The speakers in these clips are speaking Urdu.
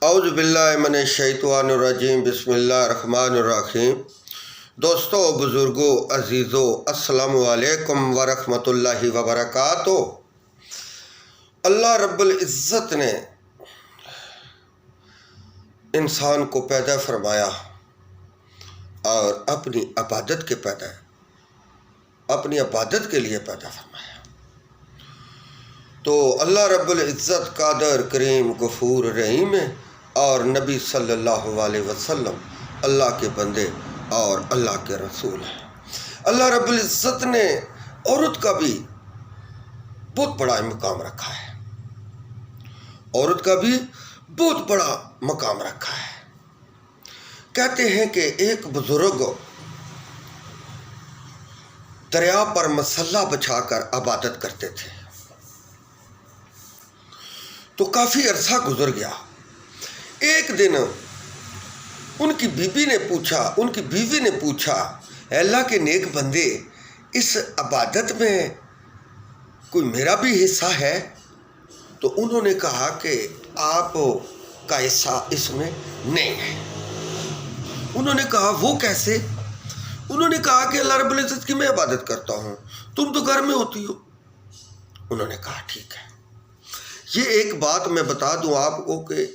اعوذ باللہ من الشیطان الرجیم، بسم اللہ الرحمن الرحیم۔ دوستو، بزرگوں، عزیزوں، السلام علیکم ورحمۃ اللہ وبرکاتہ۔ اللہ رب العزت نے انسان کو پیدا فرمایا اور اپنی عبادت کے لیے پیدا فرمایا۔ تو اللہ رب العزت قادر، کریم، غفور، رحیم ہے، اور نبی صلی اللہ علیہ وسلم اللہ کے بندے اور اللہ کے رسول ہیں۔ اللہ رب العزت نے عورت کا بھی بہت بڑا مقام رکھا ہے، عورت کا بھی بہت بڑا مقام رکھا ہے۔ کہتے ہیں کہ ایک بزرگ دریا پر مسلح بچھا کر عبادت کرتے تھے، تو کافی عرصہ گزر گیا۔ ایک دن ان کی بیوی نے پوچھا، اے اللہ کے نیک بندے، اس عبادت میں کوئی میرا بھی حصہ ہے؟ تو انہوں نے کہا کہ آپ کا حصہ اس میں نہیں ہے۔ انہوں نے کہا وہ کیسے؟ انہوں نے کہا کہ اللہ رب العزت کی میں عبادت کرتا ہوں، تم تو گھر میں ہوتی ہو۔ انہوں نے کہا ٹھیک ہے۔ یہ ایک بات میں بتا دوں آپ کو کہ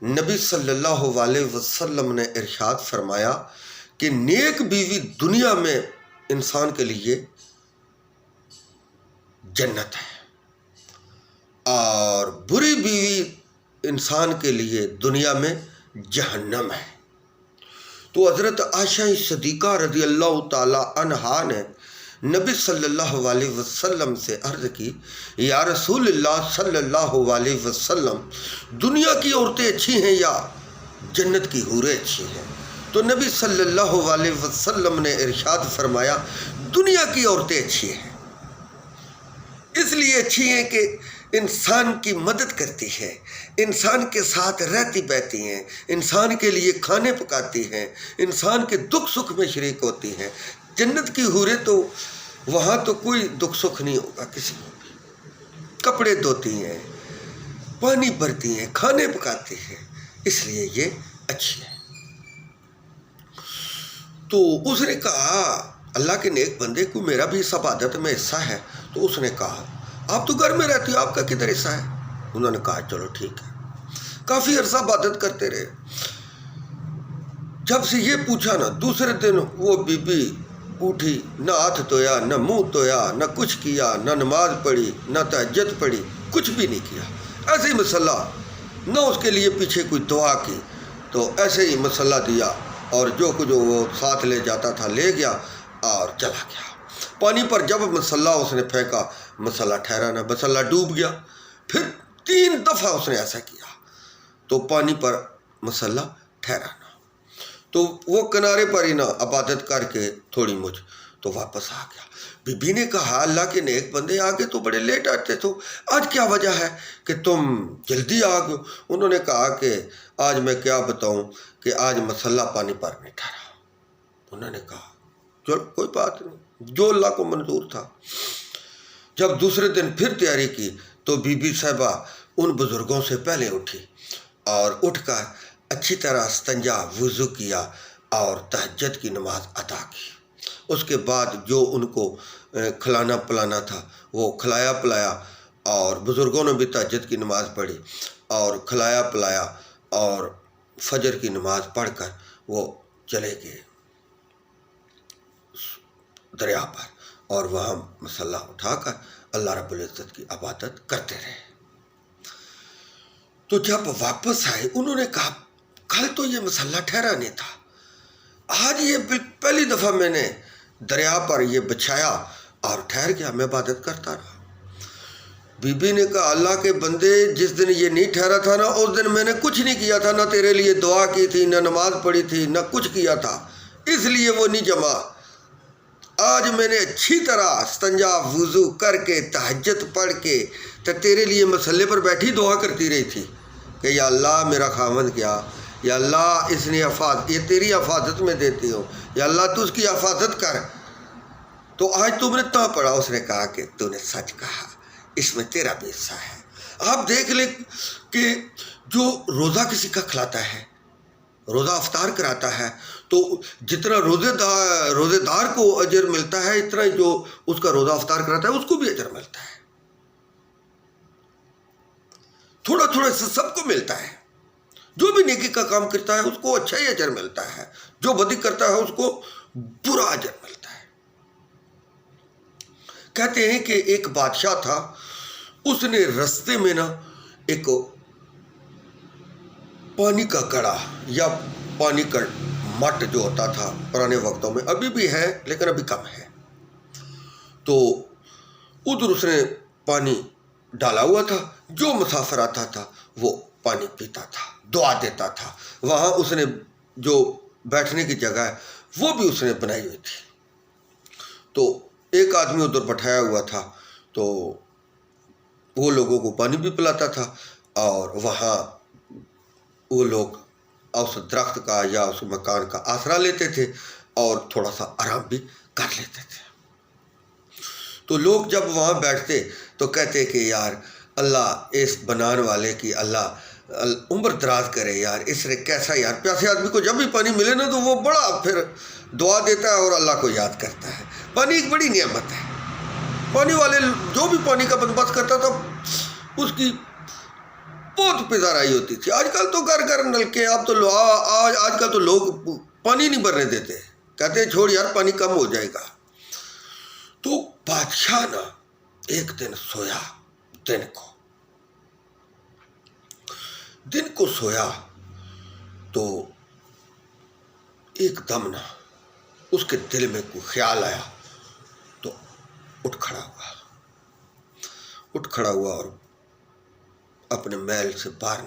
نبی صلی اللہ علیہ وسلم نے ارشاد فرمایا کہ نیک بیوی دنیا میں انسان کے لیے جنت ہے، اور بری بیوی انسان کے لیے دنیا میں جہنم ہے۔ تو حضرت عائشہ صدیقہ رضی اللہ تعالی عنہا نے نبی صلی اللہ علیہ وسلم سے عرض کی، یا رسول اللہ صلی اللہ علیہ وسلم، دنیا کی عورتیں اچھی ہیں یا جنت کی حوریں اچھی ہیں؟ تو نبی صلی اللہ علیہ وسلم نے ارشاد فرمایا، دنیا کی عورتیں اچھی ہیں، اس لیے اچھی ہیں کہ انسان کی مدد کرتی ہے، انسان کے ساتھ رہتی بہتی ہیں، انسان کے لیے کھانے پکاتی ہیں، انسان کے دکھ سکھ میں شریک ہوتی ہیں۔ جنت کی حوریں تو وہاں تو کوئی دکھ سکھ نہیں ہوگا کسی کو بھی، کپڑے دھوتی ہیں، پانی بھرتی ہیں، کھانے پکاتی ہیں، اس لیے یہ اچھی ہے۔ تو اس نے کہا، اللہ کے نیک بندے، کو میرا بھی اس عبادت میں حصہ ہے؟ تو اس نے کہا، آپ تو گھر میں رہتی ہو، آپ کا کدھر حصہ ہے؟ انہوں نے کہا چلو ٹھیک ہے۔ کافی عرصہ عبادت کرتے رہے۔ جب سے یہ پوچھا نا، دوسرے دن وہ بی بی اٹھی، نہ ہاتھ دھویا، نہ منہ دھویا، نہ کچھ کیا، نہ نماز پڑھی، نہ تہجد پڑھی، کچھ بھی نہیں کیا۔ ایسے ہی مسلح، نہ اس کے لیے پیچھے کوئی دعا کی، تو ایسے ہی مسلح دیا، اور جو کچھ وہ ساتھ لے جاتا تھا لے گیا اور چلا گیا۔ پانی پر جب مسلح اس نے پھینکا، مسلح ٹھہرا نہ، مسلح ڈوب گیا۔ پھر 3 دفعہ اس نے ایسا کیا تو پانی پر مسلح ٹھہرا نہ۔ تو وہ کنارے پر ہی نہ عبادت کر کے تھوڑی مجھ تو واپس آ گیا۔ بی بی نے کہا، اللہ کے نیک بندے، آگے تو بڑے لیٹ آتے تو آج کیا وجہ ہے کہ تم جلدی آ گئے؟ انہوں نے کہا کہ آج میں کیا بتاؤں کہ آج مسلح پانی پر نہیں ٹھہرا۔ انہوں نے کہا چلو کوئی بات نہیں، جو اللہ کو منظور تھا۔ جب دوسرے دن پھر تیاری کی تو بی بی صاحبہ ان بزرگوں سے پہلے اٹھی، اور اٹھ کر اچھی طرح استنجا، وضو کیا اور تہجد کی نماز ادا کی۔ اس کے بعد جو ان کو کھلانا پلانا تھا وہ کھلایا پلایا، اور بزرگوں نے بھی تہجد کی نماز پڑھی اور کھلایا پلایا، اور فجر کی نماز پڑھ کر وہ چلے گئے دریا پر، اور وہاں مسلح اٹھا کر اللہ رب العزت کی عبادت کرتے رہے۔ تو جب واپس آئے، انہوں نے کہا کل تو یہ مسلح ٹھہرا نہیں تھا، آج یہ پہلی دفعہ میں نے دریا پر یہ بچھایا اور ٹھہر گیا، میں عبادت کرتا رہا۔ بی بی نے کہا، اللہ کے بندے، جس دن یہ نہیں ٹھہرا تھا نا، اس دن میں نے کچھ نہیں کیا تھا، نہ تیرے لیے دعا کی تھی، نہ نماز پڑھی تھی، نہ کچھ کیا تھا، اس لیے وہ نہیں جمع۔ آج میں نے اچھی طرح استنجا، وضو کر کے، تہجد پڑھ کے، تو تیرے لیے مسلح پر بیٹھی دعا کرتی رہی تھی کہ یا اللہ میرا خاوند کیا، یا اللہ اس نے یہ تیری حفاظت میں دیتی ہوں، یا اللہ تو اس کی حفاظت کر۔ تو آج تم نے تا پڑھا۔ اس نے کہا کہ تو نے سچ کہا، اس میں تیرا بھی حصہ ہے۔ آپ دیکھ لیں کہ جو روزہ کسی کا کھلاتا ہے، روزہ افطار کراتا ہے، تو جتنا روزے دار کو اجر ملتا ہے، اتنا ہی جو اس کا روزہ افطار کراتا ہے اس کو بھی اجر ملتا ہے. تھوڑا تھوڑا سے سب کو ملتا ہے. جو بھی نیکی کا کام کرتا ہے اس کو اچھا ہی اجر ملتا ہے، جو بدی کرتا ہے اس کو برا اجر ملتا ہے. کہتے ہیں کہ ایک بادشاہ تھا، اس نے رستے میں نا ایک پانی کا گڑھا یا پانی کا مٹ جو ہوتا تھا پرانے وقتوں میں، ابھی بھی ہے لیکن ابھی کم ہے، تو ادھر اس نے پانی ڈالا ہوا تھا. جو مسافر آتا تھا وہ پانی پیتا تھا، دعا دیتا تھا. وہاں اس نے جو بیٹھنے کی جگہ ہے وہ بھی اس نے بنائی ہوئی تھی. تو ایک آدمی ادھر بٹھایا ہوا تھا، تو وہ لوگوں کو پانی بھی پلاتا تھا، اور وہاں وہ لوگ اس درخت کا یا اس مکان کا آسرا لیتے تھے اور تھوڑا سا آرام بھی کر لیتے تھے. تو لوگ جب وہاں بیٹھتے تو کہتے کہ یار اللہ اس بنان والے کی اللہ عمر دراز کرے یار، اس نے کیسا یار، پیاسے آدمی کو جب بھی پانی ملے نا تو وہ بڑا پھر دعا دیتا ہے اور اللہ کو یاد کرتا ہے. پانی ایک بڑی نعمت ہے. پانی والے جو بھی پانی کا بندوبست کرتا تھا اس کی بہت پذیرائی ہوتی تھی. آج کل تو گھر گھر نلکے، اب تو آج کل تو لوگ پانی نہیں بھرنے دیتے، کہتے ہیں چھوڑ یار پانی کم ہو جائے گا. تو بادشاہ نا ایک دن سویا، دن کو سویا تو ایک دم نا اس کے دل میں کوئی خیال آیا، تو اٹھ کھڑا ہوا اور اپنے محل سے باہر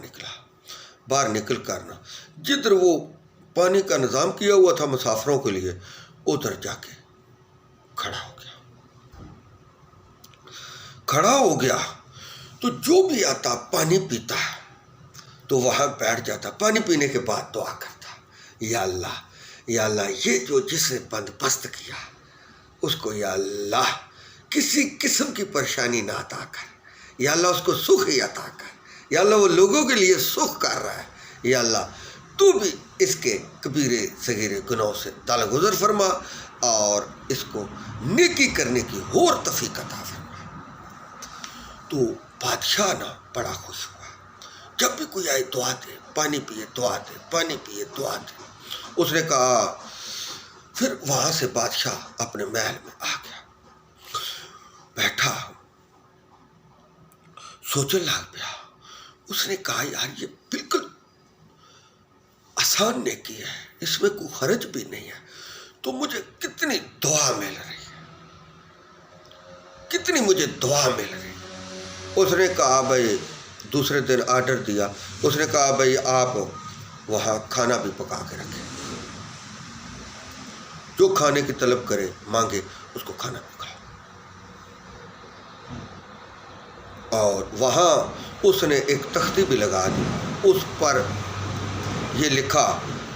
نکل کر نا جدھر وہ پانی کا نظام کیا ہوا تھا مسافروں کے لیے ادھر جا کے کھڑا ہو گیا. تو جو بھی آتا پانی پیتا تو وہاں بیٹھ جاتا، پانی پینے کے بعد دعا کرتا، یا اللہ یہ جو جس نے بندوبست کیا اس کو یا اللہ کسی قسم کی پریشانی نہ عطا کر، یا اللہ اس کو سکھ ہی عطا کر، یا اللہ وہ لوگوں کے لیے سکھ کر رہا ہے، یا اللہ تو بھی اس کے کبیرے صغیرے گناہوں سے درگزر فرما اور اس کو نیکی کرنے کی اور توفیق عطا فرما. تو بادشاہ نا بڑا خوش ہوا. جب بھی کوئی آئے دعا دے، پانی پیے دعا دے، پانی پیے دعا دے. اس نے کہا، پھر وہاں سے بادشاہ اپنے محل میں آ گیا، بیٹھا، سوچنے لگ گیا. اس نے کہا یار یہ بالکل آسان نیکی ہے، اس میں کوئی خرچ بھی نہیں ہے، تو مجھے کتنی دعا مل رہی ہے، کتنی مجھے دعا مل رہی ہے. اس نے کہا بھائی، دوسرے دن آرڈر دیا. اس نے کہا بھائی آپ وہاں کھانا بھی پکا کے رکھیں، جو کھانے کی طلب کرے مانگے اس کو کھانا بھی کھلاؤ. اور وہاں اس نے ایک تختی بھی لگا دی، اس پر یہ لکھا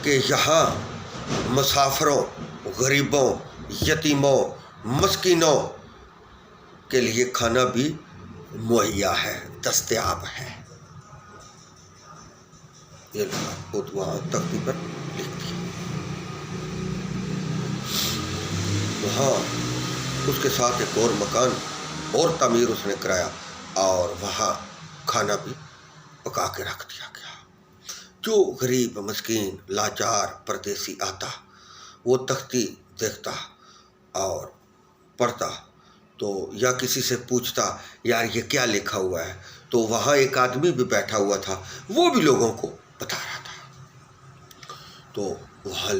کہ یہاں مسافروں، غریبوں، یتیموں، مسکینوں کے لیے کھانا بھی مہیا ہے، دستیاب ہے. یہ لکھا وہاں تختی پر لکھ دیا. وہاں اس کے ساتھ ایک اور مکان اور تعمیر اس نے کرایا اور وہاں کھانا بھی پکا کے رکھ دیا گیا. جو غریب، مسکین، لاچار پردیسی آتا وہ تختی دیکھتا اور پڑھتا تو یا کسی سے پوچھتا یار یہ کیا لکھا ہوا ہے، تو وہاں ایک آدمی بھی بیٹھا ہوا تھا، وہ بھی لوگوں کو بتا رہا تھا. تو وہاں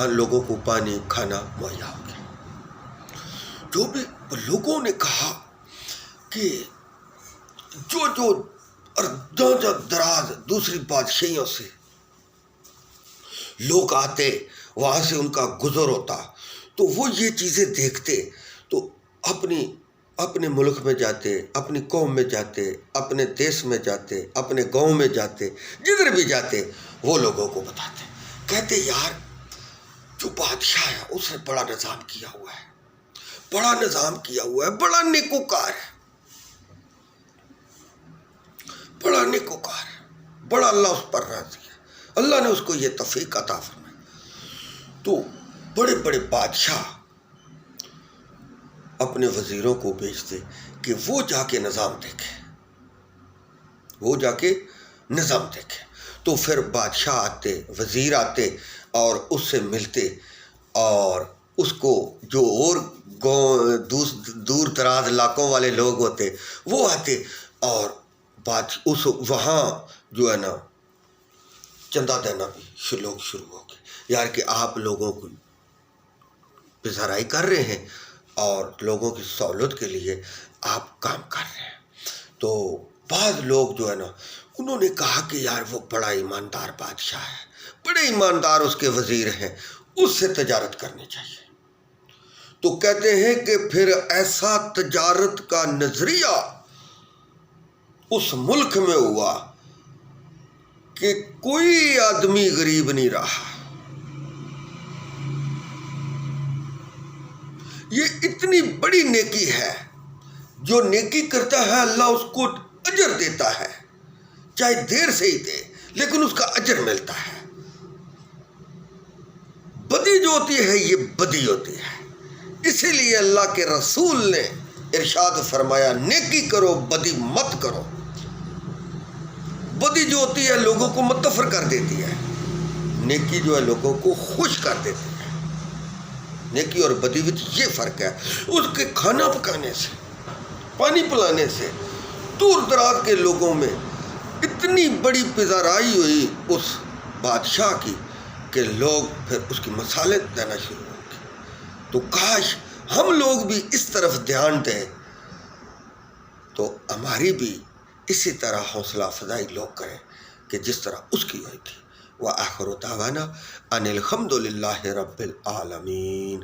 لوگوں کو پانی، کھانا مہیا ہو گیا. جو بھی لوگوں نے کہا کہ جو دراز دوسری بادشاہیوں سے لوگ آتے، وہاں سے ان کا گزر ہوتا تو وہ یہ چیزیں دیکھتے تو اپنے ملک میں جاتے، اپنی قوم میں جاتے، اپنے دیش میں جاتے، اپنے گاؤں میں جاتے، جدھر بھی جاتے وہ لوگوں کو بتاتے، کہتے یار جو بادشاہ ہے اس نے بڑا نظام کیا ہوا ہے، بڑا نیکوکار ہے. بڑا نیکوکار ہے، بڑا اللہ اس پر راضی ہے، اللہ نے اس کو یہ توفیق عطا فرمائی۔ تو بڑے بڑے بادشاہ اپنے وزیروں کو بھیجتے کہ وہ جا کے نظام دیکھے، وہ جا کے نظام دیکھے۔ تو پھر بادشاہ آتے، وزیر آتے اور اس سے ملتے، اور اس کو جو اور دور دراز علاقوں والے لوگ ہوتے وہ آتے، اور وہاں جو ہے نا چندہ دینا بھی لوگ شروع ہو گئے، یار کہ آپ لوگوں کو پذیرائی کر رہے ہیں اور لوگوں کی سہولت کے لیے آپ کام کر رہے ہیں۔ تو بعض لوگ جو ہے نا انہوں نے کہا کہ یار وہ بڑا ایماندار بادشاہ ہے، بڑے ایماندار اس کے وزیر ہیں، اس سے تجارت کرنی چاہیے۔ تو کہتے ہیں کہ پھر ایسا تجارت کا نظریہ اس ملک میں ہوا کہ کوئی آدمی غریب نہیں رہا۔ یہ اتنی بڑی نیکی ہے، جو نیکی کرتا ہے اللہ اس کو اجر دیتا ہے، چاہے دیر سے ہی دے لیکن اس کا اجر ملتا ہے۔ بدی جو ہوتی ہے یہ بدی ہوتی ہے، اسی لیے اللہ کے رسول نے ارشاد فرمایا نیکی کرو بدی مت کرو۔ بدی جو ہوتی ہے لوگوں کو متفر کر دیتی ہے، نیکی جو ہے لوگوں کو خوش کر دیتی ہے۔ نیکی اور بدی وچ یہ فرق ہے، اس کے کھانا پکانے سے، پانی پلانے سے دور دراز کے لوگوں میں اتنی بڑی پذیرائی ہوئی اس بادشاہ کی کہ لوگ پھر اس کی مثالیں دینا شروع ہو گئے۔ تو کاش ہم لوگ بھی اس طرف دھیان دیں تو ہماری بھی اسی طرح حوصلہ افزائی لوگ کریں کہ جس طرح اس کی ہوئی تھی۔ وآخر دعوانا ان الحمد للہ رب العالمین۔